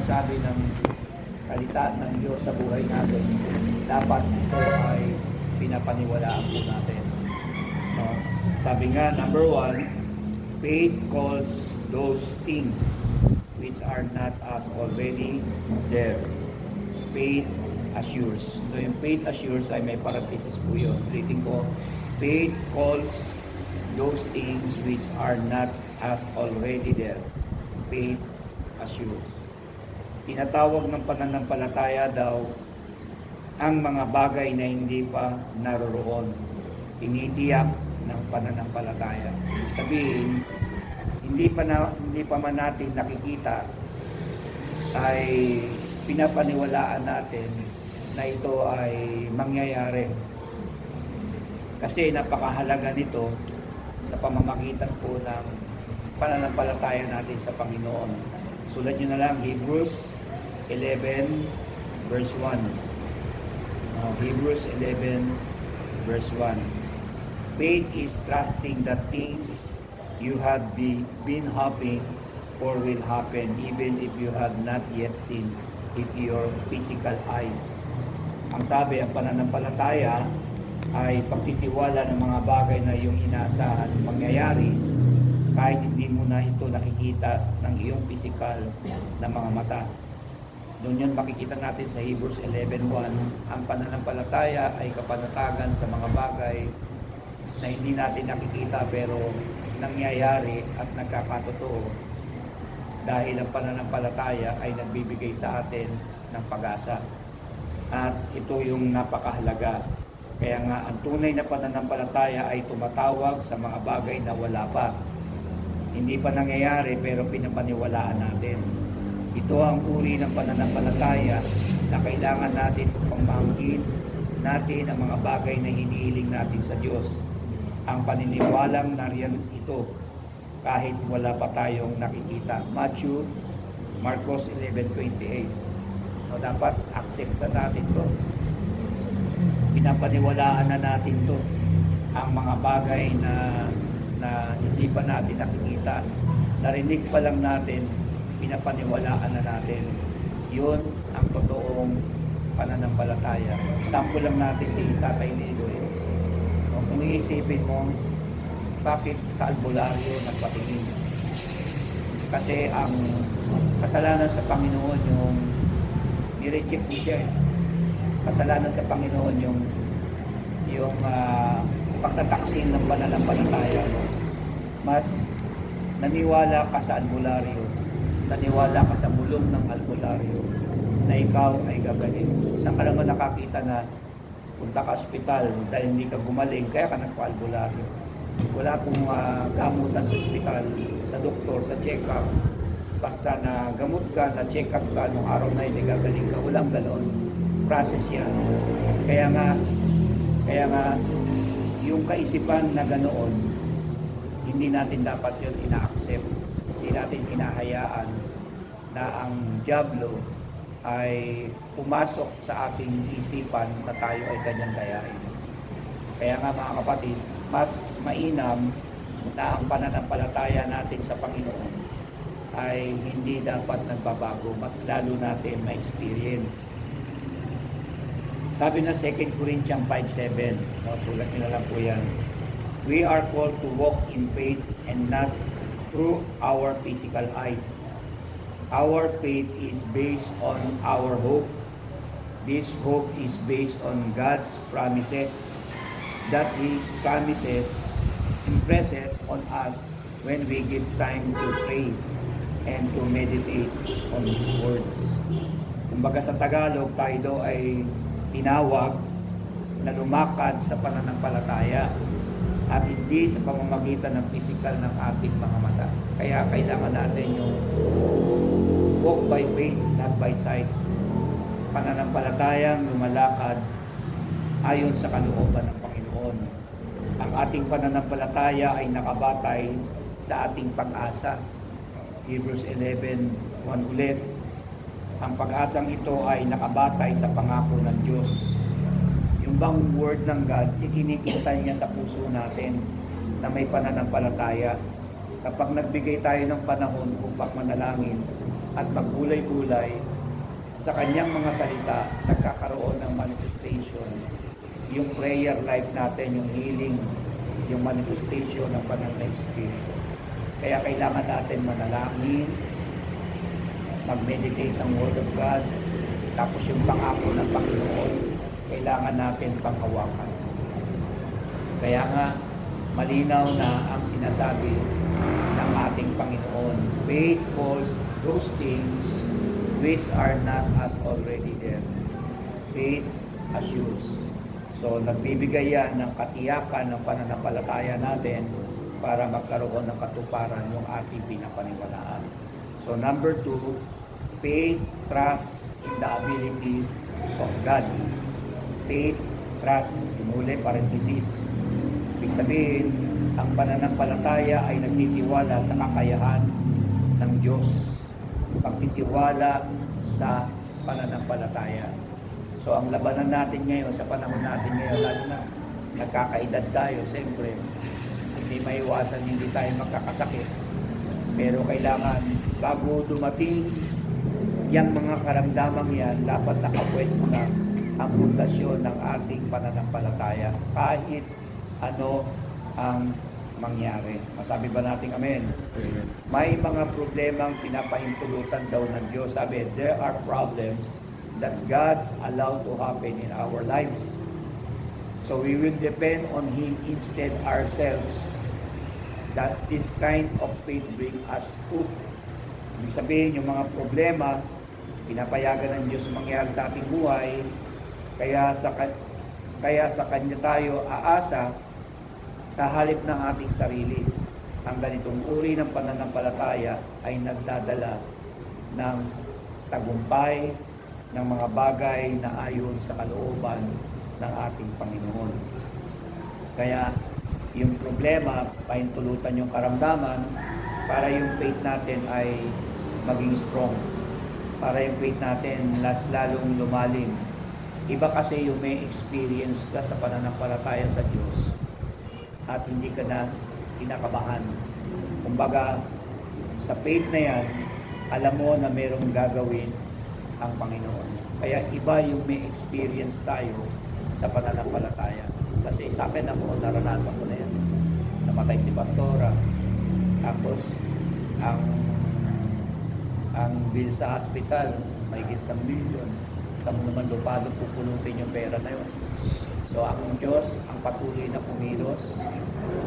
sinasabi ng salita ng Diyos sa buhay natin, dapat ito ay pinapaniwalaan po natin. No? Sabi nga, number 1, faith calls those things which are not as already there. Faith assures. So yung faith assures ay may parenthesis po yun. Reading ko, faith calls those things which are not as already there. Faith assures. Tinatawag ng pananampalataya daw ang mga bagay na hindi pa naroroon. Tinitiyak ng pananampalataya. Sabihin, hindi pa man natin nakikita, ay pinapaniwalaan natin na ito ay mangyayari. Kasi napakahalaga nito sa pamamagitan po ng pananampalataya natin sa Panginoon. Sulat nyo na lang, Hebrews 11 verse 1. Hebrews 11 verse 1. Faith is trusting that things you have been hoping for will happen even if you have not yet seen with your physical eyes. Ang sabi, ang pananampalataya ay pagtitiwala ng mga bagay na iyong inaasahan mangyayari kahit hindi mo na ito nakikita ng iyong physical na mga mata. Doon yun makikita natin sa Hebrews 11:1, ang pananampalataya ay kapanatagan sa mga bagay na hindi natin nakikita pero nangyayari at nagkakatotoo dahil ang pananampalataya ay nagbibigay sa atin ng pag-asa. At ito yung napakahalaga. Kaya nga, ang tunay na pananampalataya ay tumatawag sa mga bagay na wala pa. Hindi pa nangyayari pero pinapaniwalaan natin. Ito ang uri ng pananampalataya na kailangan natin upang maangkin natin ang mga bagay na hinihiling natin sa Diyos. Ang paniniwalang nariyan ito kahit wala pa tayong nakikita. Marcos 11:28. So, dapat accept na natin to. Pinapaniwalaan na natin to. Ang mga bagay na hindi pa natin nakikita, narinig pa lang natin, pinapaniwalaan na natin. Yun ang totoong pananampalataya. Sample lang natin si Tatay Niloy. Kung iisipin mo, bakit sa albularyo nagpatingin? Kasi ang kasalanan sa Panginoon yung nireject mo siya. Kasalanan sa Panginoon yung pagtataksin ng pananampalataya. Mas naniwala ka sa albularyo, naniwala ka sa bulong ng albularyo na ikaw ay gagaling. Saan ka naman nakakita na punta ka ospital dahil hindi ka gumaling, kaya ka nagpa-albularyo? Wala pong gamutan sa ospital, sa doktor, sa check-up. Basta na gamot ka, na check-up ka, nung araw na hindi gagaling ka, walang ganoon. Process yan. Kaya nga, yung kaisipan na ganoon, hindi natin dapat yun ina-accept. Hindi natin hinahayaan na ang diablo ay pumasok sa ating isipan na tayo ay kanyang gayahin. Kaya nga mga kapatid, mas mainam na ang pananampalataya natin sa Panginoon ay hindi dapat nagbabago, mas lalo natin ma-experience. Sabi na 2 Corinthians 5:7, sulat nyo na lang po yan. We are called to walk in faith and not through our physical eyes. Our faith is based on our hope. This hope is based on God's promises, that His promises impresses on us when we give time to pray and to meditate on His words. Kumbaga sa Tagalog, tayo daw ay tinawag na lumakad sa pananampalataya at hindi sa pamamagitan ng physical ng ating mga mata. Kaya kailangan natin yung walk by faith, not by sight. Pananampalatayang lumalakad ayon sa kalooban ng Panginoon. Ang ating pananampalataya ay nakabatay sa ating pag-asa. Hebrews 11:1 ulit. Ang pag-asang ito ay nakabatay sa pangako ng Diyos. Yung bang word ng God, ikinikita niya sa puso natin na may pananampalataya. Kapag nagbigay tayo ng panahon upang manalangin, at maggulay-gulay sa kanyang mga salita, nagkakaroon ng manifestation. Yung prayer life natin, yung healing, yung manifestation ng banal na Espiritu. Kaya kailangan natin manalangin, mag-meditate ng Word of God, tapos yung pangako ng Panginoon, kailangan natin panghawakan. Kaya nga, malinaw na ang sinasabi ng ating Panginoon, faith calls those things which are not as already there. Faith assures. So, nagbibigay yan ng katiyakan ng pananampalataya natin para magkaroon ng katuparan yung ating pinapaniwalaan. So, number 2, faith, trust in the ability of God. Faith, trust, inuli, parenthesis. Ibig sabihin, ang pananampalataya ay nagtitiwala sa kakayahan ng Diyos. Pagtitiwala sa pananampalataya. So, ang labanan natin ngayon, sa panahon natin ngayon, lalo na nagkakaedad tayo, siyempre, hindi maiwasan, hindi tayo magkakasakit. Pero kailangan, bago dumating yung mga karamdamang yan, dapat nakapwesto na ang pundasyon ng ating pananampalataya. Kahit ano ang mangyari. Masabi ba natin amen? Amen. May mga problemang pinapahintulutan daw ng Diyos. Sabi, there are problems that God's allowed to happen in our lives. So we will depend on Him instead ourselves. That this kind of faith bring us hope. Ibig sabihin, yung mga problema, pinapayagan ng Diyos mangyari sa ating buhay, kaya sa Kanya tayo aasa sa halip ng ating sarili. Ang ganitong uri ng pananampalataya ay nagdadala ng tagumpay, ng mga bagay na ayon sa kalooban ng ating Panginoon. Kaya yung problema, pahintulutan yung karamdaman para yung faith natin ay maging strong. Para yung faith natin lalong lumalim. Iba kasi yung may experience ka sa pananampalataya sa Diyos at hindi ka na kinakabahan. Kumbaga, sa faith na yan, alam mo na mayroong gagawin ang Panginoon. Kaya iba yung may experience tayo sa pananampalataya. Kasi sa akin ako, naranasan ko na yan. Namatay si Pastora. Tapos, ang bill sa hospital, may 1 milyon. Sa mo naman lupalo pupulutin yung pera na yun. So, ang Diyos, ang patuloy na kumilos.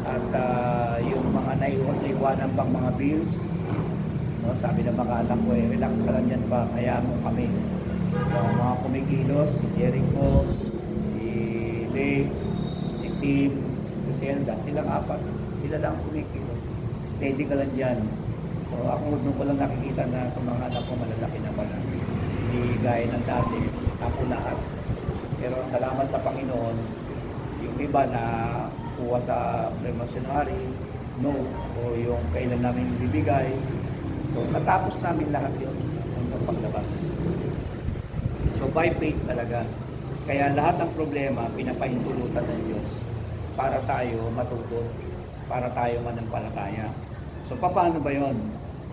At yung mga naiwanan pang mga bills, no, sabi ng mga anak ko, relax ka lang yan pa, kaya mo kami. So, mga kumikilos, si Jericho, si Lee, si Tim, si Zelda, silang 4. Sila lang kumikilos. Steady ka lang dyan. So, ako doon ko lang nakikita na sa mga anak ko malalaki na pala. Hindi gaya ng dati, ako lahat. Pero salamat sa Panginoon, yung iba na kuha sa promotionary, no, o yung kailan namin bibigay. So, natapos namin lahat yun hanggang paglabas. So, by faith talaga. Kaya lahat ng problema, pinapahintulutan ng Diyos para tayo matuto, para tayo manampalataya. So, paano ba yun?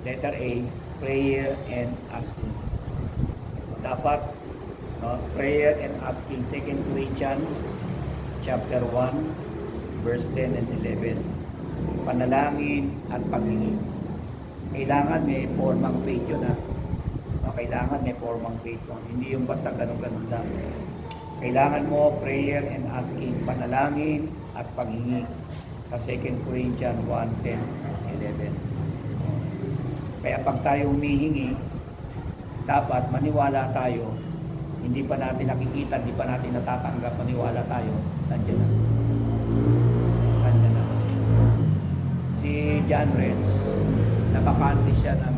Letter A, prayer and asking. Dapat, no, prayer and asking. 2 Corinthians chapter 1, verse 10 and 11. Panalangin at paghingi. Kailangan may formang faith yun, ha? No, kailangan may formang faith yun. Hindi yung basta ganun-ganun lang. Kailangan mo prayer and asking, panalangin at paghingi sa 2 Corinthians 1, 10, 11. Kaya pag tayo humihingi, dapat maniwala tayo. Hindi pa natin nakikita, hindi pa natin natatanggap, maniwala tayo, nandiyan na. Nandiyan na. Si John Renz, napakante siya ng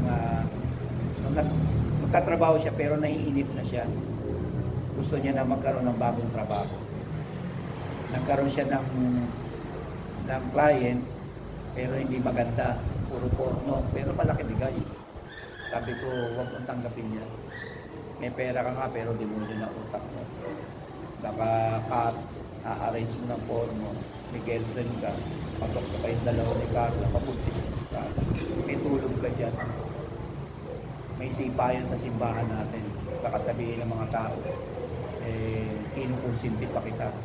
magkatrabaho siya pero naiinip na siya. Gusto niya na magkaroon ng bagong trabaho. Nagkaroon siya ng client pero hindi maganda, puro porno, pero malaki bigay. Sabi ko, huwag mong tanggapin yan. May pera ka nga pero di mo din ang utak mo. Baka a-arrange mo ng porno, may girlfriend ka, pasok sa kayong dalawa ni Carla, mabuntis ka, may tulog ka dyan. may sipayan sa simbahan natin. Baka sabihin ng mga tao, kinukonsinti pa kita.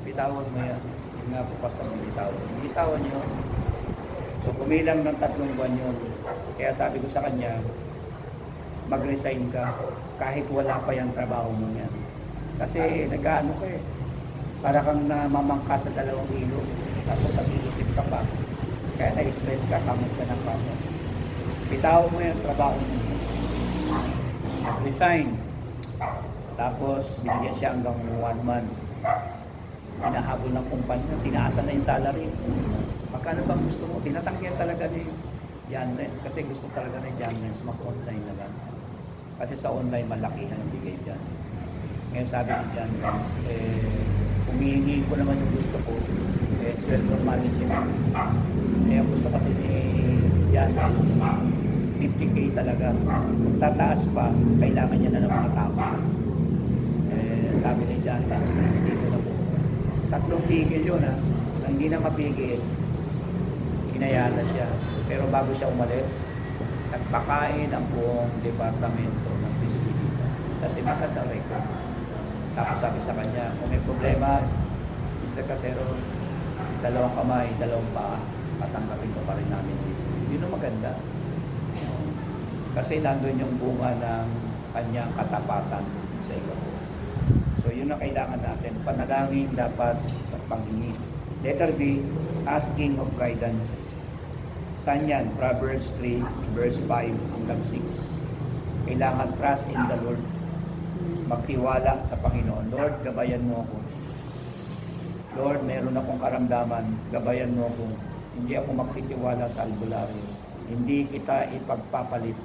Bitawan mo yan. Yung nga po pastor, bitawan nyo. So kumilang ng 3 buwan yun. Kaya sabi ko sa kanya, mag-resign ka kahit wala pa yung trabaho mo yan. Kasi nag-ano ka eh. Para kang namamangka sa 2 ilog. Tapos nag-iisip ka pa. Kaya na-stress ka, kamot ka ng kamot. Bitawan mo yung trabaho mo. Mag-resign. Tapos binigyan siya hanggang 1 month. Hinahabol ng kumpanya, tinaasan na yung salary. Magkano bang gusto mo? Tinatanggihan talaga ni John Lenz kasi gusto talaga ni John Lenz mag-online na lang. Kasi sa online malaki ang bigay dyan. Ngayon sabi ni John Lenz, humihingi ko naman yung gusto ko, sweldo management. Kaya gusto kasi ni John Lenz, 50K talaga. Kung tataas pa, kailangan niya na ng mga tao. Sabi ni John Lenz, hindi ko na po. 3 pigil yun ha. Nang hindi na mapigil, hinayala siya. Pero bago siya umalis, nagpakain ang buong departamento ng Piscina. Kasi maganda record. Tapos sabi sa kanya, kung may problema, Mr. Casero, 2 kamay, 2 paa, patanggapin ko pa rin namin dito. Yun ang maganda. Kasi nandun yung bunga ng kanyang katapatan sa iyo. So yun ang kailangan natin. Panalangin dapat sa panghingi. Letter B, asking of guidance. Saan yan? Proverbs 3, verse 5 hanggang 6. Kailangan trust in the Lord. Magtiwala sa Panginoon. Lord, gabayan mo ako. Lord, meron akong karamdaman. Gabayan mo ako. Hindi ako magtitiwala sa albularyo. Hindi kita ipagpapalit.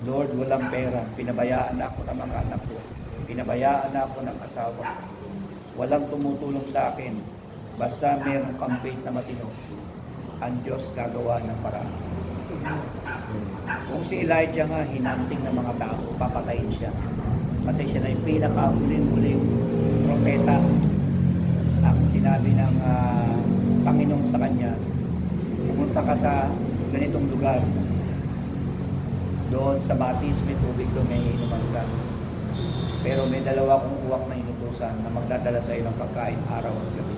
Lord, walang pera. Pinabayaan ako ng mga anak ko. Pinabayaan ako ng asawa. Walang tumutulong sa akin. Basta meron kang faith na matino, ang Diyos gagawa ng paraan. Kung si Elijah nga, hinanting ng mga tao, papatayin siya. Kasi siya na yung pinaka-uling-uling propeta. Ang sinabi ng Panginoon sa kanya, pumunta ka sa ganitong lugar. Doon sa batis, may tubig doon, may inuman ka. Pero may 2 akong uwak na inutusan na magdadala sa iyo ng pagkain araw at gabi.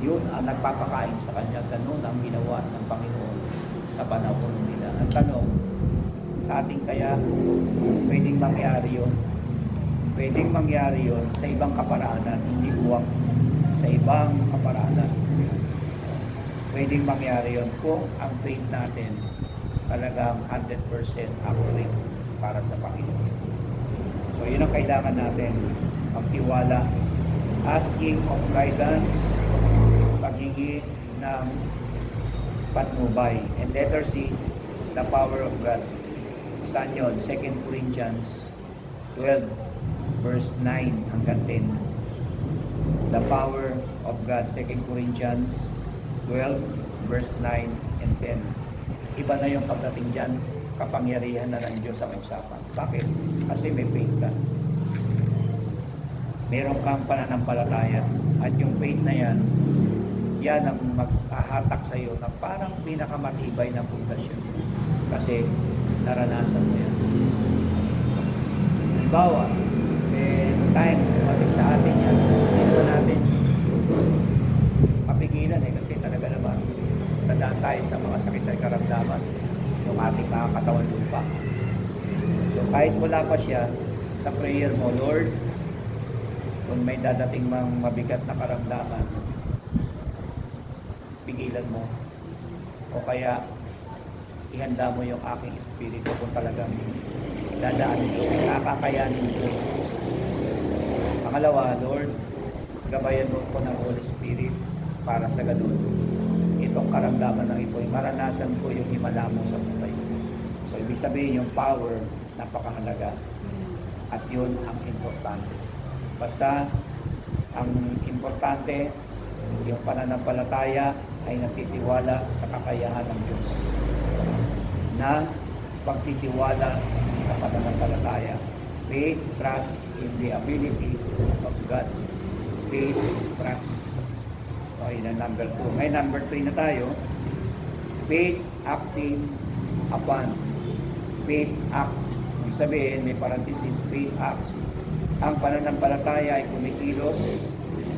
Yun ang nagpapakain sa kanya. Ganun ang ginawa ng Panginoon sa panahon nila. Ang tanong, sa ating kaya, pwedeng mangyari yun. Pwedeng mangyari yun sa ibang kaparaanan, hindi uwak. Sa ibang kaparaanan. Pwedeng mangyari yun kung ang faith natin talagang 100% accurate para sa Panginoon. So yun ang kailangan natin, magtiwala, asking of guidance, paghingi ng patnubay. And letter C, the power of God. Saan yun? 2 Corinthians 12, verse 9 hanggang 10. The power of God, 2 Corinthians 12, verse 9 and 10. Iba na yung pagdating dyan, kapangyarihan na ng Diyos sa usapan. Bakit? Kasi may faith ka. Meron kang pananampalataya. At yung faith na yan, yan ang maghahatak sa iyo na parang pinakamatibay na pundasyon. Kasi naranasan mo yan. Halimbawa, time, matik sa atin yan, hindi naman natin mapigilan kasi talaga naman tandaan tayo sa mga sakit at karamdaman yung ating mga katawan lupa. So kahit wala pa siya, sa prayer mo, Lord, kung may dadating mang mabigat na karamdaman, pigilan mo. O kaya, ihanda mo yung aking espiritu kung talagang dadaanin ko, nakakayanin ko. Pangalawa, Lord, gabayan mo ko ng Holy Spirit para sa ganun. Itong karamdaman ng ito, maranasan ko yung himala mo sa buhay. So, ibig sabihin yung power, napakahalaga. At yun ang importante. Basta, ang importante, yung pananampalataya ay nagtitiwala sa kakayahan ng Diyos. Na pagtitiwala sa pananampalataya. Faith, trust in the ability of God. Faith, trust. Okay, na number 2. Ngayon, number 3 na tayo. Faith acting upon. faith acts. Ibig sabihin, may parenthesis, faith acts. Ang pananampalataya ay kumikilos,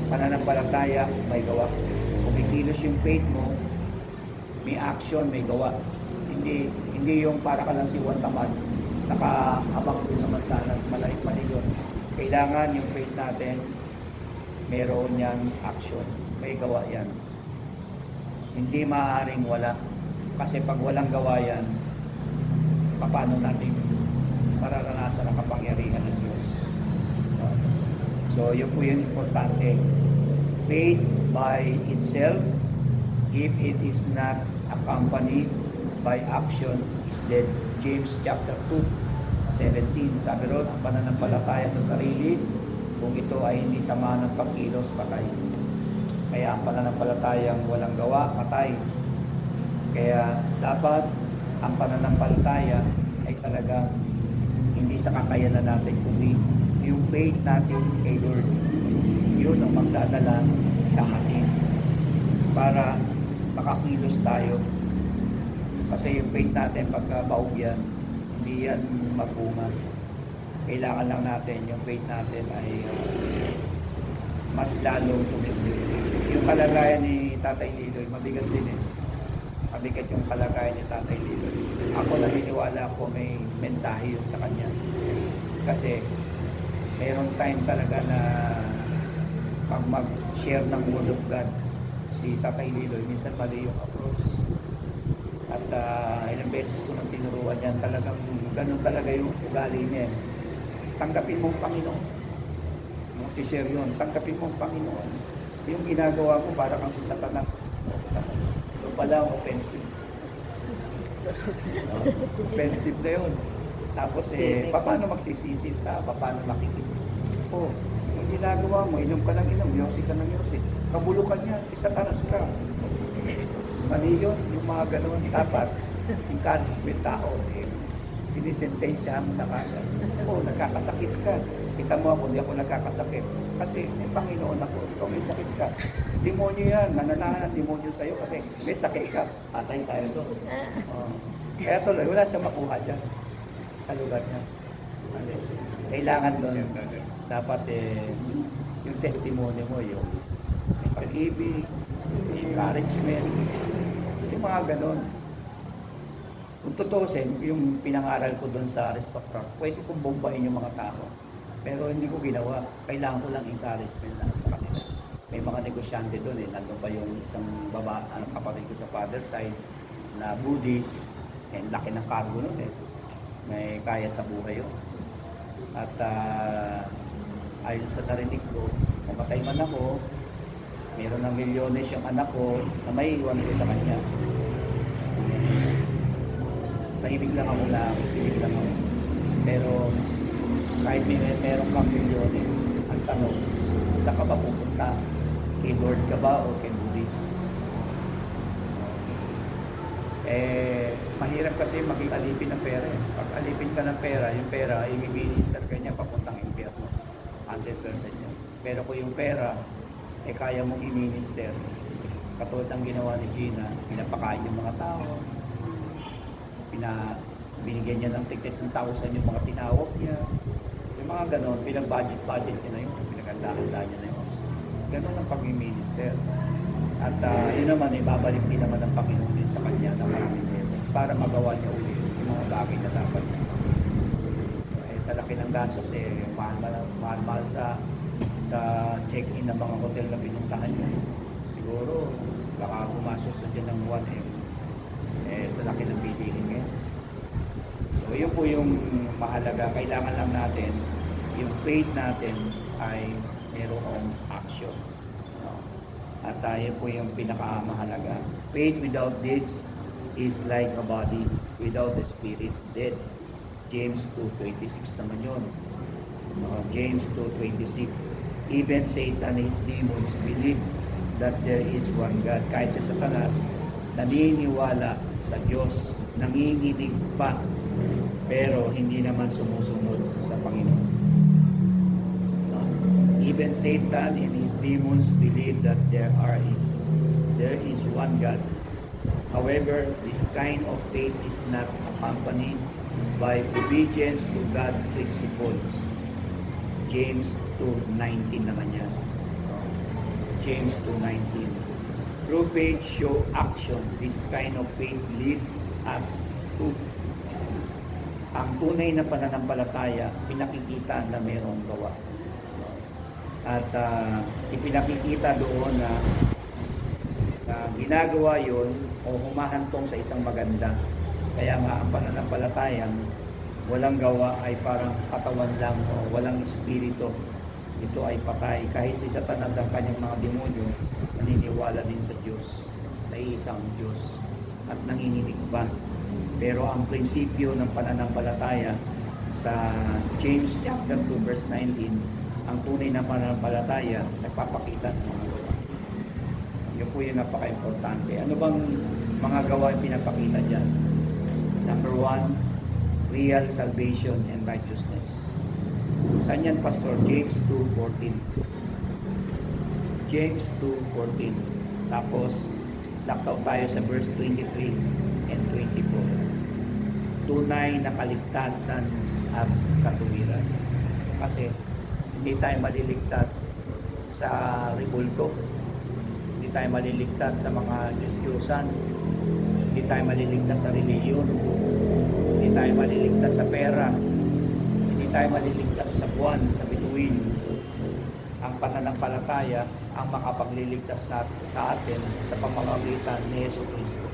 pananampalataya may gawa. Kumikilos yung faith mo, may action, may gawa. Hindi yung para ka lang siwan tamad, nakahabang sa mansanas, mali yun. Kailangan yung faith natin, meron yan action, may gawa yan. Hindi maaaring wala. Kasi pag walang gawa yan, paano natin mararanasan ang kapangyarihan ng Diyos? So, yun po yung importante. Faith by itself, if it is not accompanied by action, is dead. James chapter 2:17. Sabi ron, ang pananampalataya sa sarili, kung ito ay hindi samahan ng pagkilos, patay. Kaya ang pananampalatayang walang gawa, patay. Kaya dapat ang pananampalataya ay talagang hindi sa kakayanan natin, kundi yung faith natin kay Lord. Yun ang magdadala sa atin para makakilos tayo. Kasi yung faith natin, pagka baog yan, hindi yan magbunga. Kailangan lang natin, yung faith natin ay mas lalong tumibig. Yung kalagayan ni Tatay Liloy, mabigat din eh. Mabigat yung kalagayan ni Tatay Liloy. Ako naniniwala ko may mensahe yun sa kanya. Kasi mayroong time talaga na pag mag-share ng Word of God si Tatay Liloy, minsan mali yung approach. At ilang beses ko nang tinuruan yan, talagang ganun talaga yung ugali niya. Tanggapin mong Panginoon. Yung share yun, tanggapin mong Panginoon. Yung ginagawa mo para kang si Satanas. Yung pala offensive. Offensive na yun. Tapos paano magsisisit ka? Paano makikita? Yung ginagawa mo, inom ka ng inom, yosi ka ng yosi. Kabulukan niya, si Satanas ka. Mali yun, yung mga ganoon. Dapat, encouragement tao, sinisentensya mo na kagad. Nagkakasakit ka. Kita mo ako, hindi ako nagkakasakit. Kasi may Panginoon ako, ikaw may sakit ka. Demonyo yan, nananahan ang demonyo sa'yo kasi may sakit ka. Atay tayo doon. Kaya tuloy, wala siya makuha dyan sa lugar niya. Kailangan doon, dapat yung testimony mo, yung pag-ibig, encouragement, yung mga ganon. Kung tutusin, yung pinangaral ko doon sa aristocrat, pwede kong bombahin yung mga tao. Pero hindi ko ginawa. Kailangan ko lang encouragement lang sa kanila. May mga negosyante doon nandun pa yung isang kapatid ko sa father side na Buddhist. Laki ng cargo nun May kaya sa buhay yun. At ayon sa narinig ko, namatay man ako, meron ng milyones yung anak ko na may iwan ko sa kanya. Tahimik lang ako Pero kahit meron kang milyones, ang tanong, saan ka ba pupunta? Kay Lord ka ba o kay Buddhist? Mahirap kasi maging alipin ng pera. Pag alipin ka ng pera, yung pera, i-minister ka niya papuntang impyerno. 100% yan. Pero kung yung pera, kaya mong i-minister. Katulad ang ginawa ni Gina, pinapakain yung mga tao, binigyan niya ng ticket ng 1,000 yung mga tinawag niya. Yung mga ganon, pinag-budget niya na yun, pinag-handa niya na yun. Ganon ang pag-minister. At yun naman, babalik din naman ng Panginoon din sa kanya ng maraming beses para magawa niya ulit yung mga bagay na dapat niya. Sa laki ng gastos, mahal sa check-in ng mga hotel na pinuntahan niya. Siguro, baka pumasok sa dyan ng 1M. Sa laki ng bilihin ngayon. So, yun po yung mahalaga. Kailangan lang natin, yung faith natin ay mayroong action. At tayo po yung pinakamahalaga. Faith without deeds is like a body without the spirit dead. James 2:26 naman yun. James 2:26. Even Satan and his demons believe that there is one God. Kahit sa Satanas, naniniwala sa Diyos, nanginginig pa, pero hindi naman sumusunod sa Panginoon. Even Satan and his demons believe that there is one God. However, this kind of faith is not accompanied by obedience to God's principles. James 2:19 naman yan. James 2:19. True faith show action. This kind of faith leads us to. Ang tunay na pananampalataya, pinakikita na mayroong gawa. At ipinakikita doon na ginagawa yon o humahantong sa isang maganda. Kaya nga ang pananampalatayang walang gawa ay parang katawan lang o walang espiritu. Ito ay patay. Kahit si Satanas ang kanyang mga demonyo, naniniwala din sa Diyos, sa isang Diyos, at nanginginig ba. Pero ang prinsipyo ng pananampalataya sa James chapter 2 verse 19, ang tunay na pananampalataya nagpapakita ng mga gawa. Yun po yung napaka-importante. Ano bang mga gawa yung pinapakita dyan? Number 1, real salvation and righteousness. Saan yan, Pastor? James 2:14. James 2:14. Tapos, laktaw tayo sa verse 23 and 24. Tunay na kaligtasan at katuwiran. Kasi, hindi tayo maliligtas sa ribulto. Hindi tayo maliligtas sa mga Diyos-Diyosan. Hindi tayo maliligtas sa reliyon. Hindi tayo maliligtas sa pera. Hindi tayo maliligtas sa buwan, sa bituin. Ang pananampalataya ang makapagliligtas sa atin sa pamamagitan ni Yesu Cristo.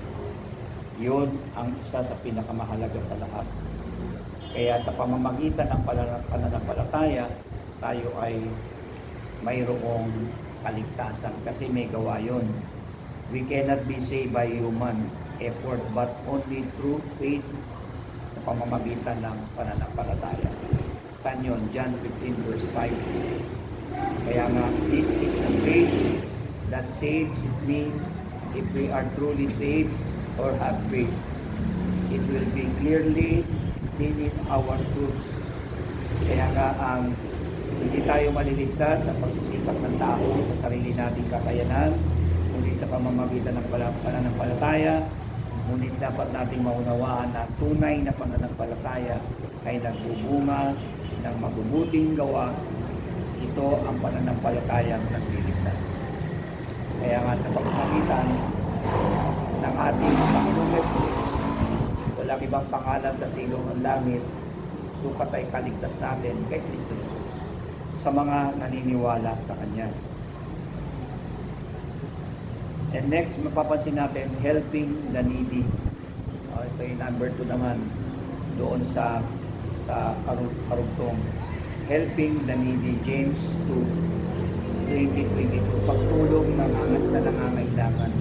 Yun ang isa sa pinakamahalaga sa lahat. Kaya sa pamamagitan ng pananampalataya, tayo ay mayroong kaligtasan kasi may gawa yun. We cannot be saved by human effort but only through faith sa pamamagitan ng pananampalataya. Saan yun? John 15 verse 5. Kaya nga, this is the faith that saves. It means if we are truly saved or have faith, it will be clearly seen in our fruits. Kaya nga, ang hindi tayo maliligtas sa pagsisikap ng tao sa sarili nating kakayanan, kundi sa pamamagitan ng pananampalataya. Ngunit dapat nating maunawaan na tunay na pananampalataya ay nagbubunga ng mabubuting gawa. Ito ang pananampalatayang nagliligtas. Kaya nga sa pamamagitan ng ating Panginoong Yesus, walang ibang pangalan sa silong ng langit, sukat ay kaligtas natin kay Kristo Jesus sa mga naniniwala sa Kanya. And next, mapapansin natin, helping the needy. Ito yung number 2 naman doon sa karugtong. Helping the needy, James 2:20-22. Pagtulong sa nangangailangan.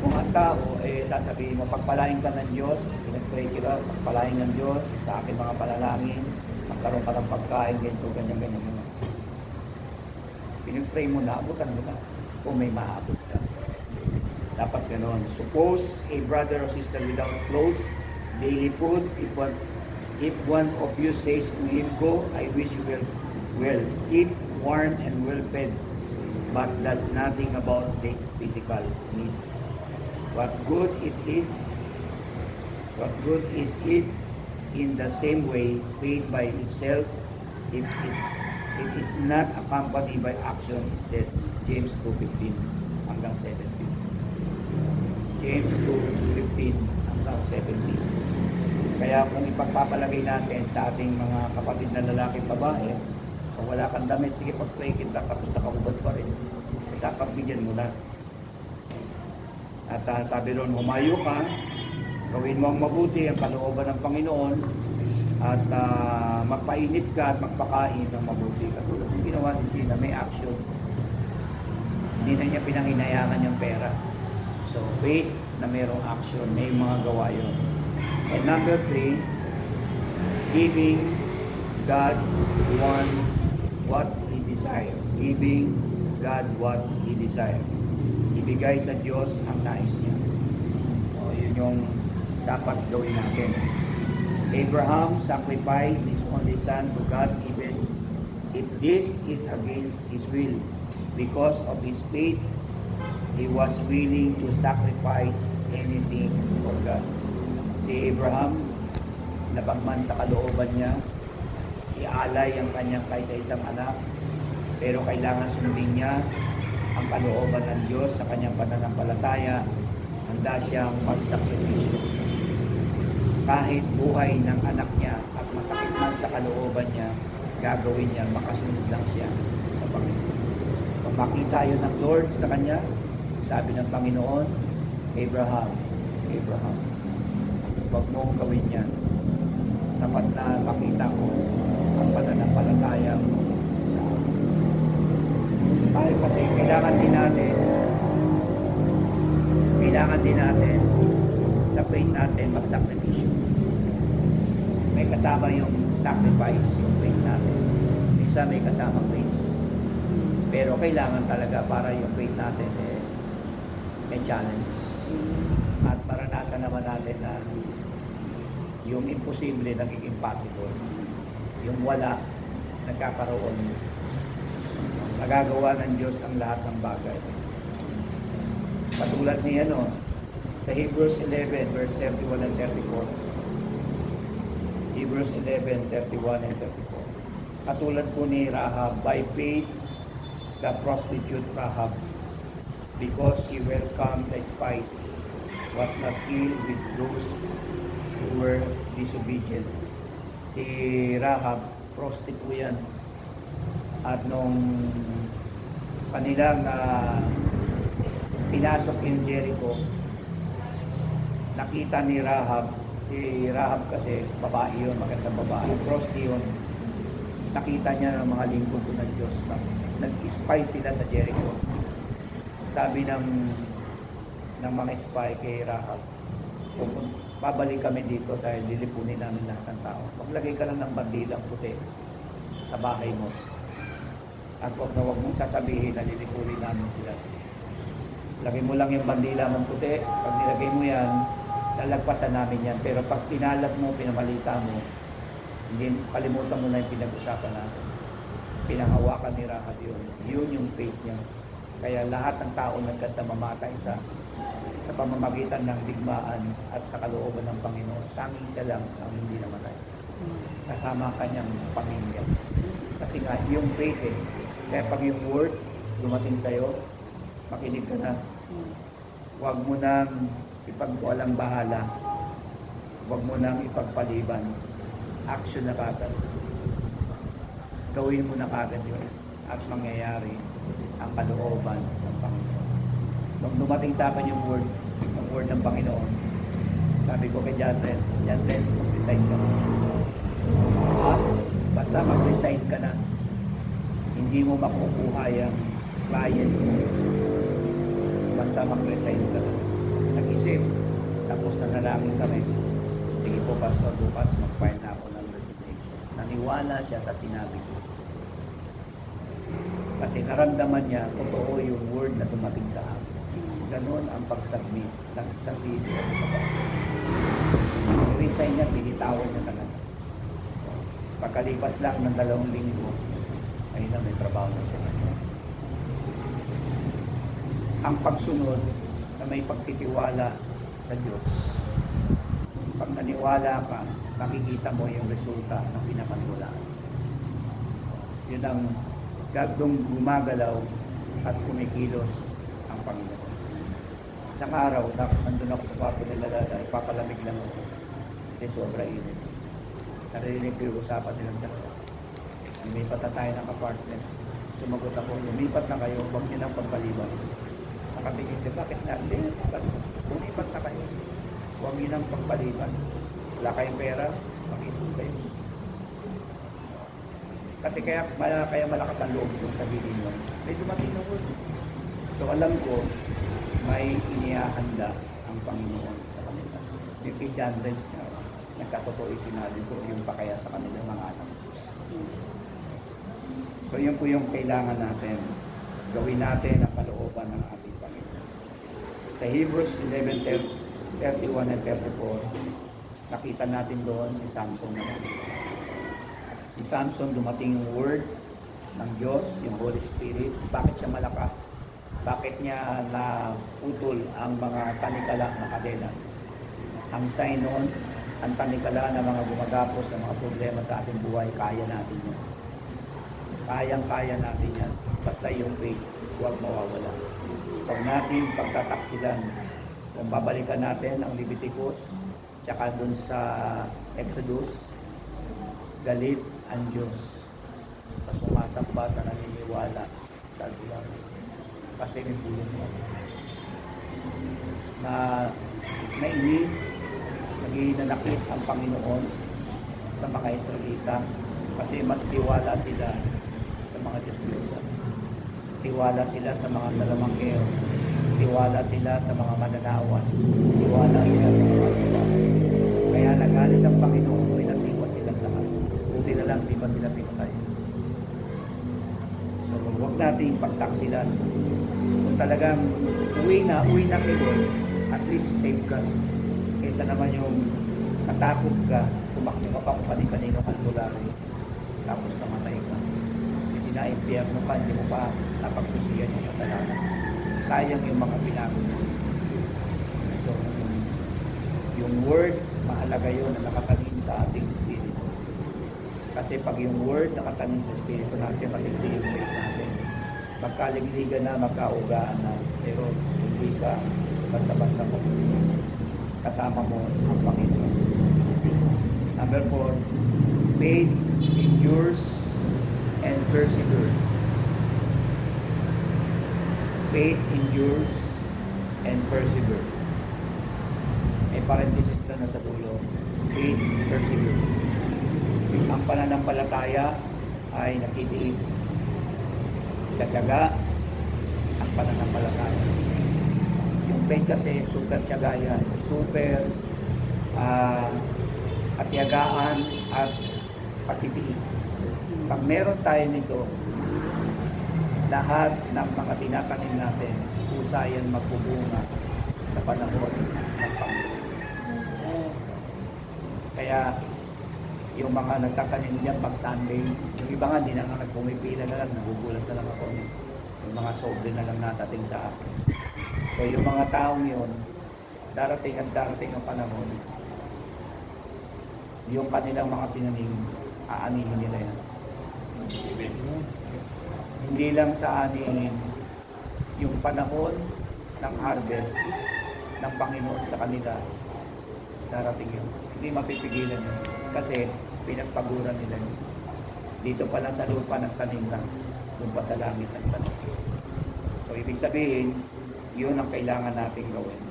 Kung ang tao, sasabihin mo, pagpalain ka ng Diyos, pinag-pray kita, pagpalain ng Diyos sa aking mga panalangin, magkaroon ka ng pagkain, ganyan. Pinag-pray mo na, abutan mo na. Kung may maabot ka. Dapat ganoon. Suppose a brother or sister without clothes, daily food, if one of you says to him, go, I wish you well, keep warm and well fed, but does nothing about these physical needs. What good is it in the same way, paid by itself, if it is not accompanied by action instead? James 2:15 hanggang 17. James 2:15 hanggang 17. Kaya kung ipagpapalagay natin sa ating mga kapatid na lalaki babae, kung wala kang damit, sige pag-pray kita, tapos nakahubad pa rin. Dapat bigyan mo na. At sabi ron, humayo ka, gawin mo ang mabuti, ang kalooban ng Panginoon, at magpainit ka at magpakain ng mabuti. Katulad ng ginawa ni Gina, may action. Hindi na niya pinanginayangan yung pera. So, faith na mayroong action, may mga gawa yun. And number 3, giving God what He desires. Giving God what He desires. Ibigay sa Diyos ang nais niya. O, yun yung dapat gawin natin. Abraham sacrificed his only son to God even if this is against his will. Because of his faith, he was willing to sacrifice anything for God. Si Abraham, napagman sa kalooban niya, ialay ang kanyang kaisa-isang anak, pero kailangan sundin niya ang kalooban ng Diyos sa kanyang pananampalataya. Handa siyang magsakripisyo. Kahit buhay ng anak niya at masakit man sa kalooban niya, gagawin niya, makasunod lang siya sa Panginoon. Kung makita yun ng Lord sa kanya, sabi ng Panginoon, Abraham, huwag mong gawin yan. Sapat na makita ko ang pananampalataya mo sa akin. Tayo kasi kailangan din natin sa faith natin magsakripisyo. May kasama yung sacrifice, yung faith natin. Minsan may kasama grace. Pero kailangan talaga para yung faith natin may challenge. At maranasan naman natin na yung imposible nagiging possible. Yung wala, nagkakaroon. Nagagawa ng Diyos ang lahat ng bagay. Patulad ni sa Hebrews 11 verse 31 and 34. Hebrews 11, 31 and 34. Katulad po ni Rahab, by faith, the prostitute Rahab, because she welcomed the spies, was not killed with those who were disobedient. Si Rahab, prostitute yan. At nung kanilang pinasok yung Jericho, nakita ni Rahab, si Rahab kasi babae yun, magandang babae, prostitute yun. Nakita niya ng mga lingkod ng Diyos. Nag-spy sila sa Jericho. Sabi ng mga spy kay Rahab, babalik kami dito dahil lilipunin namin lahat ng tao. Maglagay ka lang ng bandilang puti sa bahay mo. At huwag mong sasabihin na lilipunin namin sila. Lagay mo lang yung bandila mong puti. Pag nilagay mo yan, lalagpasan namin yan. Pero pag pinalat mo, pinamalita mo, hindi kalimutan mo na yung pinag-usapan natin. Pinanghawakan ni Rahab yun. Yun yung faith niya. Kaya lahat ng tao nagkanta mamatay sa pamamagitan ng digmaan at sa kalooban ng Panginoon. Tanging siya lang ang hindi namatay. Kasama ang kanyang pamilya. Kasi nga, yung faith Kaya pag yung word dumating sa'yo, makinig ka na. Huwag mo nang ipagwalang bahala. Huwag mo nang ipagpaliban. Action na kagad. Gawin mo na kagad yun. At mangyayari ang kalooban ng Panginoon. Nung dumating sa akin yung word ng Panginoon, sabi ko kay John Renz, mag-resign ka na. Basta mag-resign ka na. Hindi mo makukuha yung client mo. Basta mag-resign ka na. Nag-isip, tapos nanalangin kami. Sige po, Pastor, bukas mag-file na ako ng resignation. Naniwala siya sa sinabi ko. Kasi naramdaman niya, totoo yung word na dumating sa akin. Ganon ang pag-submit ng isang video sa pag resign niya, binitawan niya talaga. Pagkalipas lang ng 2 linggo, ayun na, may trabaho na siya. Ang pagsunod na may pagtitiwala sa Diyos. Pag naniwala ka, makikita mo yung resulta ng pinapaniwalaan. Yun ang gagdong gumagalaw at kumikilos ang Panginoon. Isang araw, nandun ako sa kwarto nila, ipapalamig lang ako. Kasi sobra init. Narinig ko yung usapan nilang dalawa. Lumipat na tayo ng apartment. Sumagot ako, lumipat na kayo, huwag niyo nang pagpaliban. Nakabigay siya, bakit na? Hindi, lumipat na kayo. Huwag niyo nang pagpaliban. Wala kayong pera, makitulog kayo. Kasi kaya malakas ang loob yung sabihin mo. May dumating na word. So alam ko, may inihahanda ang Panginoon sa kanila. Yung kay John Renz niya, nagkatotoo sinabi ko yung pakaya sa kanilang mga anak. So yun po yung kailangan natin. Gawin natin ang kalooban ng ating Panginoon. Sa Hebrews 11:31 and 34, nakita natin doon si Samson naman. Si Samson, dumating yung word ng Diyos, yung Holy Spirit. Bakit siya malakas? Bakit niya naputol ang mga tanikala na kadena? Ang sign noon, ang tanikala ng mga gumagapos sa mga problema sa ating buhay, kaya natin yun. Kayang-kaya natin yan. Basta yung faith, huwag mawawala. Huwag natin pagtataksilan. Kung babalikan natin ang Leviticus, tsaka dun sa Exodus, galit ang Diyos sa sumasamba, sa naniniwala sa Diyos. Kasi may bulong mo. Na nainis, nanakit ang Panginoon sa mga Israelita kasi mas tiwala sila sa mga Diyos-Diyosan. Tiwala sila sa mga salamangkero. Tiwala sila sa mga mananawas. Tiwala sila sa mga iba. Kaya nagalit ang Panginoon, pinasiwa silang lahat. Buti na lang, di ba sila pinatay? So, huwag nating pagtaksilan. Kung talagang uwi na kayo, at least safe ka. Kaysa naman yung katakot ka, tumakbo ka pa kung kanino kalkulari, tapos namatay ka. Hindi na impyerno ka, hindi mo pa napagsisiyan yung kasalanan. Sayang yung mga pinagod. So, yung word, mahalaga yun na nakatanim sa ating spirito. Kasi pag yung word nakatanim sa spirito natin, matindi yung faith natin. Magkaligligan na, magkaugaan na, pero hindi ka basta-basta mo. Kasama mo ang Panginoon. Number 4, faith endures and perseveres. Faith endures and perseveres. May parenthesis na sa dulo. Faith perseveres. Ang pananampalataya ay nakitiis. Katyaga ang pananampalataya. Yung faith kasi super tiyaga yan, super katiyagaan at patitiis. Pag meron tayo nito, lahat ng mga tinatanim natin, usayan magbubunga sa panahon ng Panginoon. Kaya yung mga nagtatanim niyan pag Sunday, yung iba nga hindi na nga nagpumipila na lang, nagugulat na lang ako. Yung mga sobre na lang natating sa akin. So yung mga taong yun, darating ang panahon, yung kanilang mga pinanim, aanihin nila yan. Hindi lang sa aanihin, yung panahon ng harvest ng Panginoon sa kanila, darating yun. Hindi mapipigilan yun. Kasi pinagpaguran nila yun. Dito pa lang sa lupa ng tanim lang, doon pa sa langit ng tanim. So ibig sabihin, yun ang kailangan natin gawin.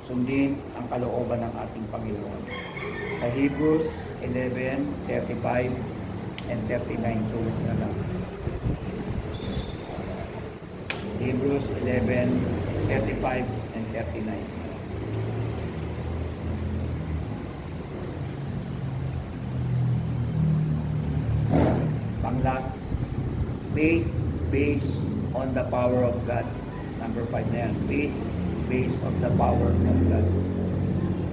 Sundin ang kalooban ng ating Panginoon. Sa Hebrews 11:35 and 39, sulit na lang. Hebrews 11:35 and 39. Pang-last, faith based on the power of God. Number 5 na yan. Faith based on the power of God.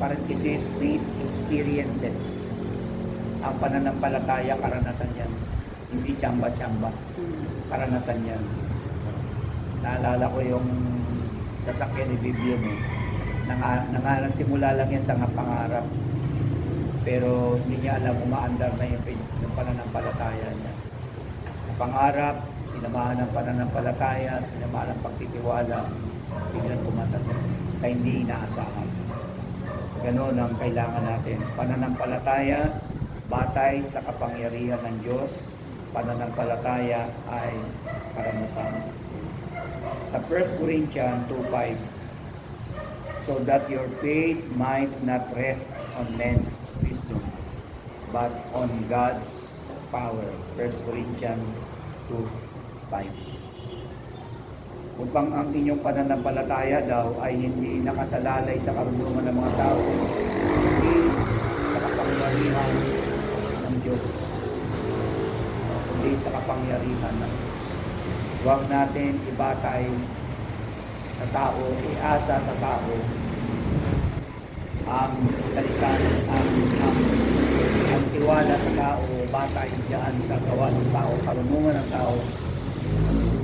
Parenthesis, faith experiences. Ang pananampalataya, karanasan yan. Hindi tsamba-tsamba. Karanasan yan. Naalala ko yung sasakyan ni Vivian eh. Nagsimula lang yan sa pangarap. Pero hindi niya alam umaandar na yung pananampalataya niya. Sa pangarap, sinamahan ng pananampalataya, sinamahan ng pagtitiwala, biglang pumatas sa hindi inaasahan. Ganon ang kailangan natin. Pananampalataya, batay sa kapangyarihan ng Diyos. Pananampalataya ay karanasan. Sa 1 Corinthians 2:5, so that your faith might not rest on men's wisdom, but on God's power. 1 Corinthians 2:5. Upang ang inyong pananampalataya daw ay hindi nakasalalay sa karunungan ng mga tao, kundi sa kapangyarihan ng Diyos. Kundi sa kapangyarihan ng Diyos. Huwag natin ibatay sa tao, iasa sa tao ang kalikan, ang tiwala sa tao, batay diyan sa gawa ng tao, karunungan ng tao.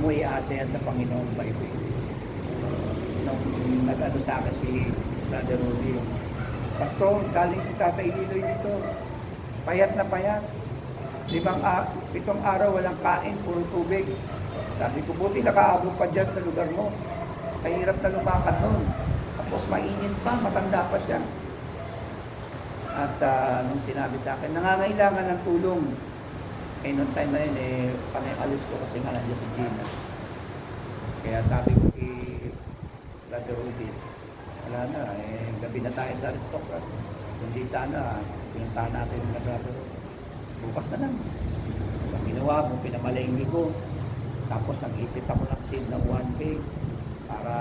Mo iasa yan sa Panginoong Bible. Nung nag-ano sa akin si Brother Rudy, Pastor, galing si Tatay Liloy dito. Payat na payat. 7 araw walang kain, puro tubig. Sabi ko, buti nakaabot pa dyan sa lugar mo. Kahirap na lumakad nun. Tapos mainit pa, matanda pa siya. At nung sinabi sa akin, nangangailangan ng tulong. Eh, noong time na yun, panay alis ko kasi nga nandiyan si Gina. Kaya sabi ko kay Brother Rudy, wala na, gabi na tayo sa aristocrat. Kundi sana, pinuntahan natin yung Brother Rudy. Bukas na lang. Ang ginawa mo, pinamalenggi ko. Tapos ang ipit ako ng seed ng 1 pay para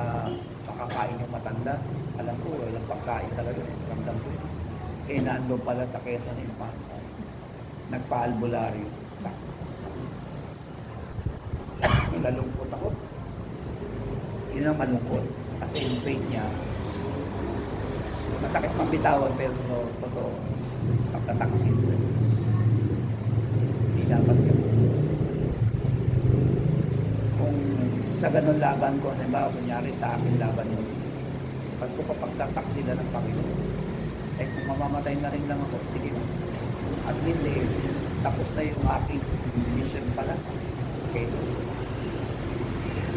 makakain yung matanda. Alam ko, walang pagkain talaga. Ramdam ko. Nandun pala sa Quezon Infanta. Nagpa-albularyo. Nalungkot ako. Yun ang malungkot. Kasi yung faith niya, masakit mabitawan pero totoo. Pagtataksin sa Diyos. Hindi dapat yun. Kung sa ganun laban ko, halimbawa, kunyari sa akin laban yun, pag ko papagtataksin na ng Panginoon, kung mamamatay na rin lang ako, sige na. At least tapos na yung aking mission pala. Okay.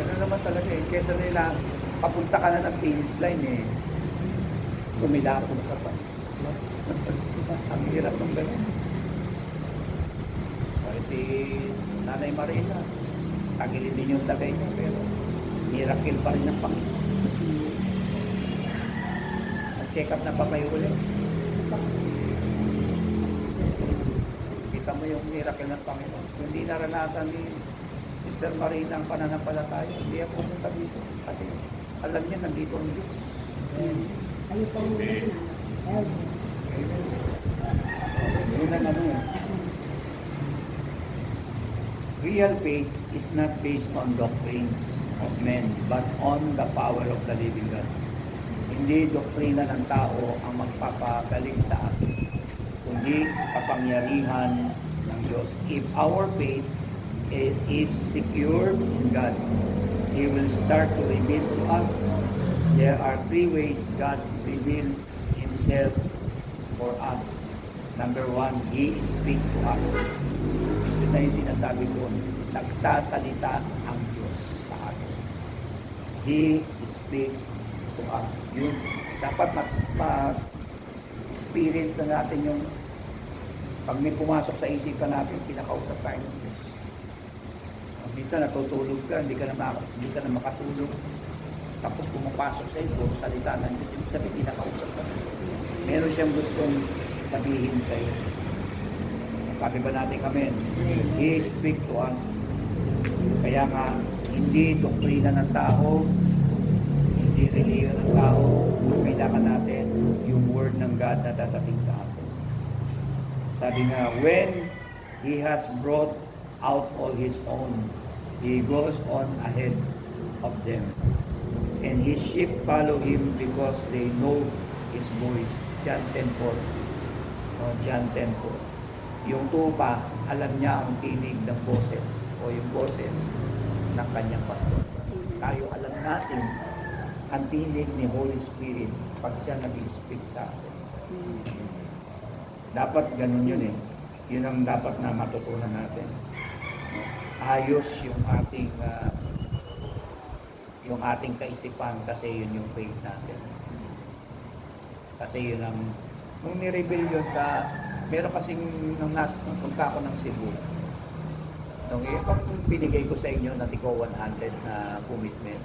Ganun naman talaga Kesa nila, papunta ka na ng finish line kumilapon ka pa. Ang hirap ng ganun. Kasi si Nanay Marina, tagilid din yung tagay niya, pero miracle pa rin ang Panginoon. Check up na pa kayo ulit. Kita mo yung miracle ng Panginoon. Kung hindi naranasan ni Sister Marina ang pananampalataya, hindi ako pumunta dito. Kasi alam niya, nandito ang Diyos. Ano po mo na? Yun ang ano yan. Real faith is not based on doctrines of men, but on the power of the living God. Hindi doktrina ng tao ang magpapagaling sa atin, kundi kapangyarihan ng Diyos. If our faith is secure in God, He will start to reveal to us. There are 3 ways God reveals Himself for us. Number 1, He speaks to us. Ito na yung sinasabi ko, nagsasalita ang Diyos sa atin. He speaks to us. Yun, dapat ma-experience na natin yung pag may pumasok sa isipan natin, pinakausap tayo ng Diyos. Minsan natutulog ka, hindi ka na makatulog. Tapos pumapasok sa iyo, salita ng Diyos. Ibig sabihin, pinakausap ka. Meron siyang gustong sabihin sa iyo. Sabi ba natin kami, He speaks to us. Kaya nga, hindi doktrina ng tao, hindi religion ng tao, kailangan natin yung word ng God na dadating sa atin. Sabi nga, when He has brought out all His own, He goes on ahead of them. And His sheep follow Him because they know His voice. John 10:4. John 10:4. Yung tupa, alam niya ang tinig ng boses o yung boses ng kanyang pastor. Tayo alam natin ang tinig ni Holy Spirit pag siya nag-speak sa atin. Dapat ganun yun Yun ang dapat na matutunan natin. Ayos yung ating kaisipan kasi yun yung faith natin. Kasi yun ang nung ni-reveal yun meron kasing nung punta ako ng Cebu. Nung binigay ko sa inyo na Tico 100 na commitment.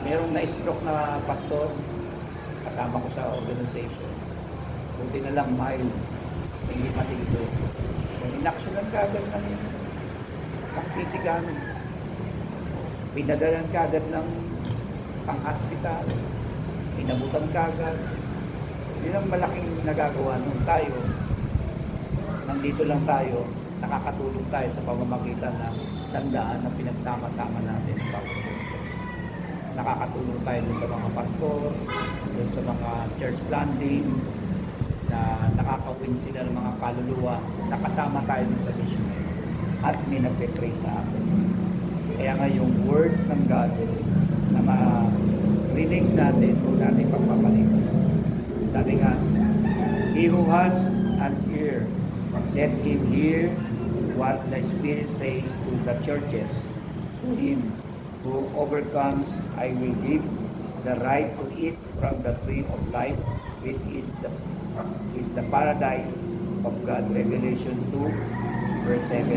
Merong na-stroke na pastor kasama ko sa organization. Buti na lang mild, hindi matigdo. Inaksyonan kagad ng pang-physical. Pinadalan kagad ng pang-hospital. Inabutan kagad. Yun ang malaking nagagawa nung tayo. Nandito lang tayo, nakakatulong tayo sa pamamagitan ng sandaan na pinagsama-sama natin sa Panginoon. Nakakatulong tayo dun sa mga pastor, dun sa mga church planting, na nakakawin sila ng mga kaluluwa, nakasama tayo dun sa mission. At may nagpe-pray sa atin. Kaya nga yung word ng God na rinig natin, kung natin pagpapalitan. Sabi nga, he who has an ear, let him hear what the Spirit says to the churches. To him who overcomes, I will give the right to eat from the tree of life, which is the paradise of God. Revelation 2, verse 7.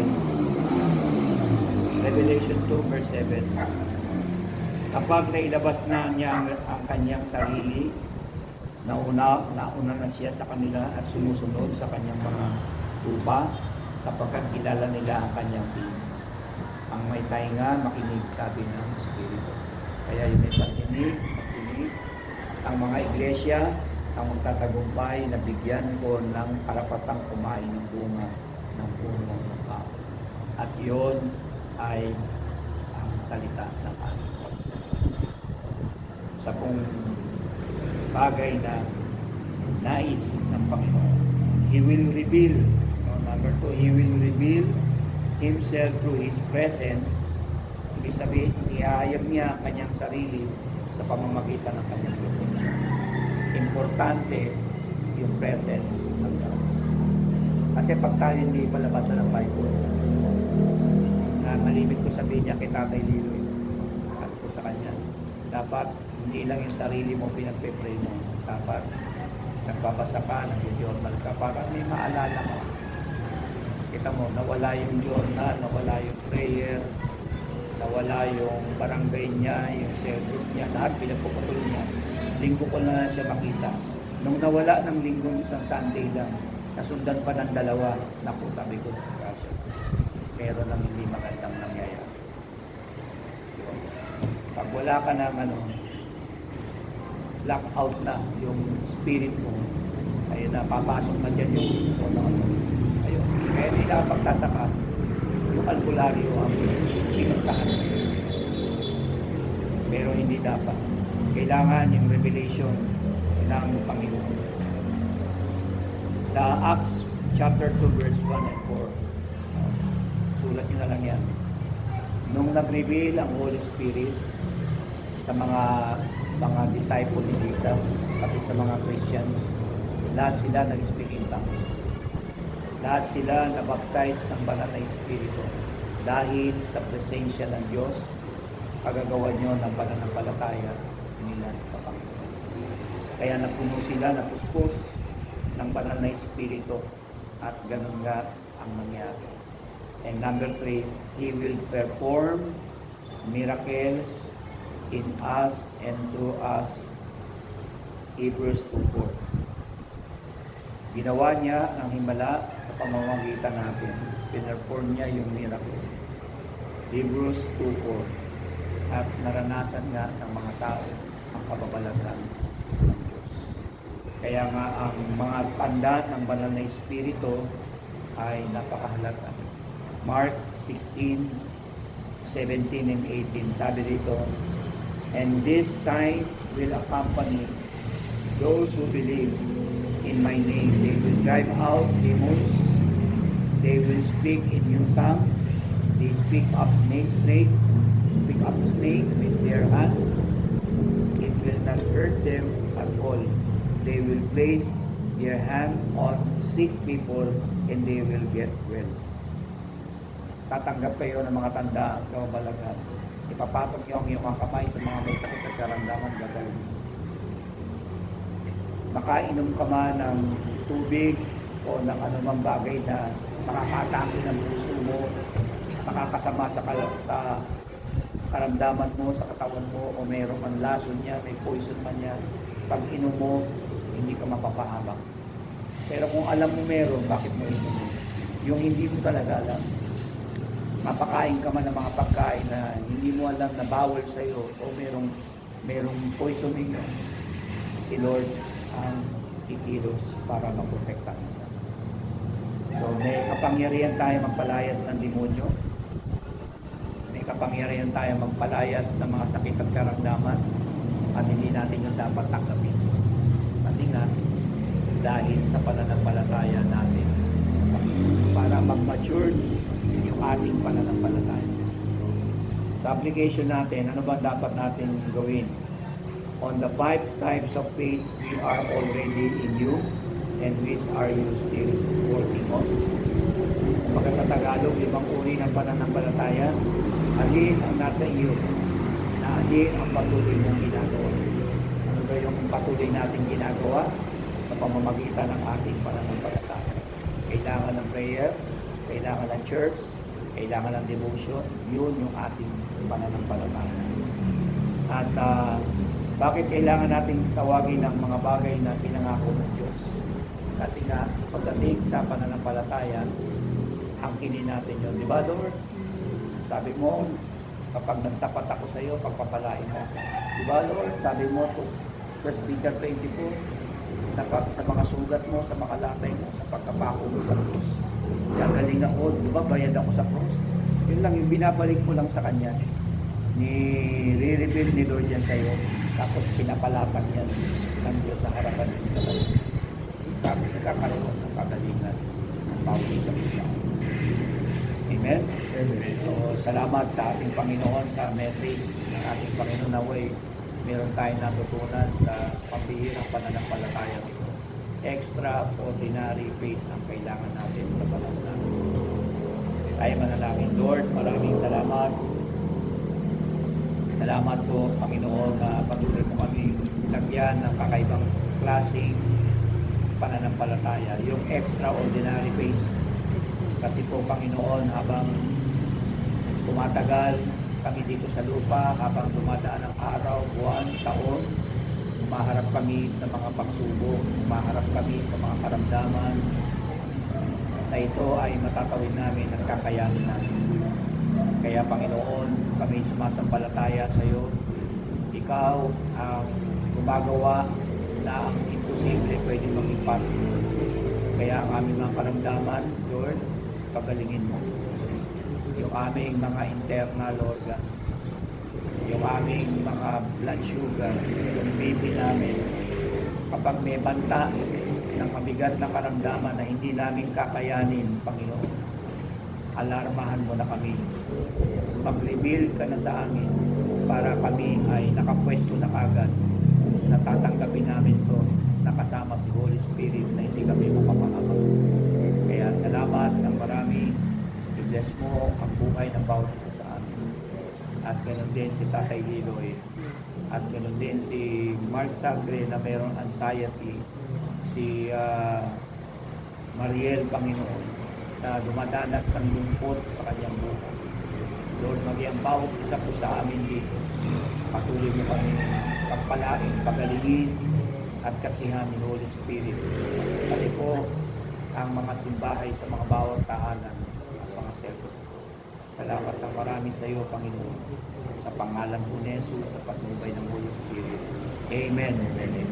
Revelation 2, verse 7. Kapag nailabas na niya ang kanyang sarili, nauna na siya sa kanila at sumusunod sa kanyang mga tupa, sapagkat kilala nila ang kanyang pin. Ang may tainga, makinig, sabi ng Espiritu. Kaya yung may pagdinig, makinig. Ang mga iglesia, ang magtatagumpay na bigyan ko ng karapatang kumain ng bunga ng puno ng tao. At yun ay ang salita ng ating Panginoon. Sa kung bagay na nais ng Panginoon, He will reveal. Number 2, He will reveal Himself through His presence. Ibig sabihin, ihayag niya ang kanyang sarili sa pamamagitan ng kanyang presensya. Importante yung presence ng God. Kasi pag tayo hindi palabasan ng Bible, na malimit ko sabihin niya kay Tatay Liloy, at ko sa kanya, dapat hindi lang yung sarili mo pinagpe-pray mo. Dapat nagbabasa ka, nag-journal ka, para may maalala mo. Kita mo, nawala yung journal, nawala yung prayer, nawala yung barangay niya, yung cell group niya, lahat pinagpuputol niya. Linggo ko na siya makita. Nung nawala ng linggo, isang Sunday lang, nasundan pa ng dalawa, naku, sabi ko, meron lang hindi magandang nangyayari. Pag wala ka ng lock out na yung spirit mo, ayun na, papasok na dyan yung ayun. Kaya nila pagtataka, yung albularyo ang pinagtahan. Pero hindi dapat. Kailangan yung revelation ng Panginoon. Sa Acts chapter 2 verse 1 and 4, sulat nyo na lang yan. Nung nag-reveal ang Holy Spirit sa mga disciple ni Jesus, pati sa mga Christians, lahat sila nag-speak in tongues. Lahat sila nabaptize ng banal na Espiritu dahil sa presensya ng Diyos, pagagawa nyo ng pananampalataya nila sa Panginoon. Kaya napuno sila, napuspos ng banal na Espiritu at ganun nga ang nangyari. And number 3, He will perform miracles in us and through us. Hebrews 2:4. Ginawa niya ang himala sa pamamagitan natin. Pinerform niya yung miracle. Hebrews 2:4. At naranasan nga ng mga tao ang kababalagan ng Diyos. Kaya nga ang mga tanda ng banal na Espiritu ay napakahalaga. Mark 16:17 and 18. Sabi dito, and this sign will accompany those who believe in my name. They will drive out demons. They will speak in new tongues. They speak up snake with their hands. It will not hurt them at all. They will place their hand on sick people and they will get well. Tatanggap kayo ng mga tanda, kababalagan. Ipapatok niyo ang iyong mga kamay sa mga may sakit at karamdaman, gagaling. Makainom ka man ng tubig o ng anumang bagay na makakatake ng puso mo, makakasama sa karamdaman mo, sa katawan mo, o mayroon man lason niya, may poison man niya, pag inom mo, hindi ka mapapahamak. Pero kung alam mo meron, bakit mo inom mo? Yung hindi mo talaga alam, mapakain ka man ng mga pagkain na hindi mo alam na bawal sa iyo o merong poison ninyo, si Lord ang ikilos para maprotektahan ka. So may kapangyarihan tayo magpalayas ng demonyo. May kapangyarihan tayo magpalayas ng mga sakit at karamdaman at hindi natin yung dapat tanggapin. Kasi nga, dahil sa pananampalataya natin para mag-mature yung ating pananampalataya. Sa application natin, ano ba dapat natin gawin? on the 5 types of faith we are already in you and which are you still working on. Kumbaga sa Tagalog, 5 uri ng pananampalataya. Alin ang nasa iyo na alin ang patuloy mong ginagawa. Ano ba yung patuloy natin ginagawa sa pamamagitan ng ating pananampalataya? Kailangan ng prayer, kailangan ng church, kailangan ng devotion. Yun yung ating pananampalataya. At bakit kailangan nating tawagin ng mga bagay na pinangako ng Diyos? Kasi nga, pagdating sa pananampalataya, angkinin natin yun. Di ba, Lord? Sabi mo, kapag nagtapat ako sa iyo, pagpapalain mo. Di ba, Lord? Sabi mo, 1 Peter 22, sa mga sugat mo, sa makalatay mo, sa pagkapako mo sa krus. Gagaling ako, di ba, bayad ako sa krus. Yun lang, yung binabalik mo lang sa Kanya. Re-reveal ni Lord yan sa'yo. Tapos pinapalatag yan ng Diyos sa harapan ng Kami nagkakaroon ng kagalingan ng bawat isang isa. Amen? Amen. So, salamat sa ating Panginoon sa message ng ating Panginoon na way. Meron tayong natutunan sa pambihirang pananampalataya nito. Extraordinary faith ang kailangan natin sa panahon natin. Tayo manalangin. Lord, maraming salamat. Salamat po, Panginoon, na patuloy mo kami lagyan ng kakaibang klaseng pananampalataya. Yung extraordinary faith. Kasi po, Panginoon, habang tumatagal kami dito sa lupa, habang dumadaan ang araw, buwan, taon, umaharap kami sa mga pagsubok, umaharap kami sa mga karamdaman, na ito ay matatawid namin at kakayanin namin. Kaya, Panginoon, kami sumasampalataya sa iyo. Ikaw ang gumagawa na ang imposible pwede maging possible. Kaya ang aming mga karamdaman, Lord, pagalingin mo. Yung aming mga internal organ, yung aming mga blood sugar, yung baby namin, kapag may banta ng mabigat na karamdaman na hindi namin kakayanin, Panginoon, alarmahan mo na kami. Mag-reveal ka na sa amin para kami ay nakapwesto na kagad. Natatanggapin namin to nakasama si Holy Spirit na hindi kami mapapahamak. Kaya salamat ng marami. I-bless mo ang buhay ng bawat isa sa amin. At ganoon din si Tatay Liloy. At ganoon din si Mark Sagre na mayroong anxiety. Si Mariel, Panginoon, na dumadanas ng lungkot sa kanyang buhay. Lord, maging bawat isa po sa amin dito. Patuloy mo kami pagpalain, pagalingin, at kasihan ni Holy Spirit. Pati po ang mga simbahay sa mga bawat tahanan at mga servo. Salamat ng marami sa iyo, Panginoon. Sa pangalan po ni Jesus, sa patnubay ng Holy Spirit. Amen. Amen. Amen.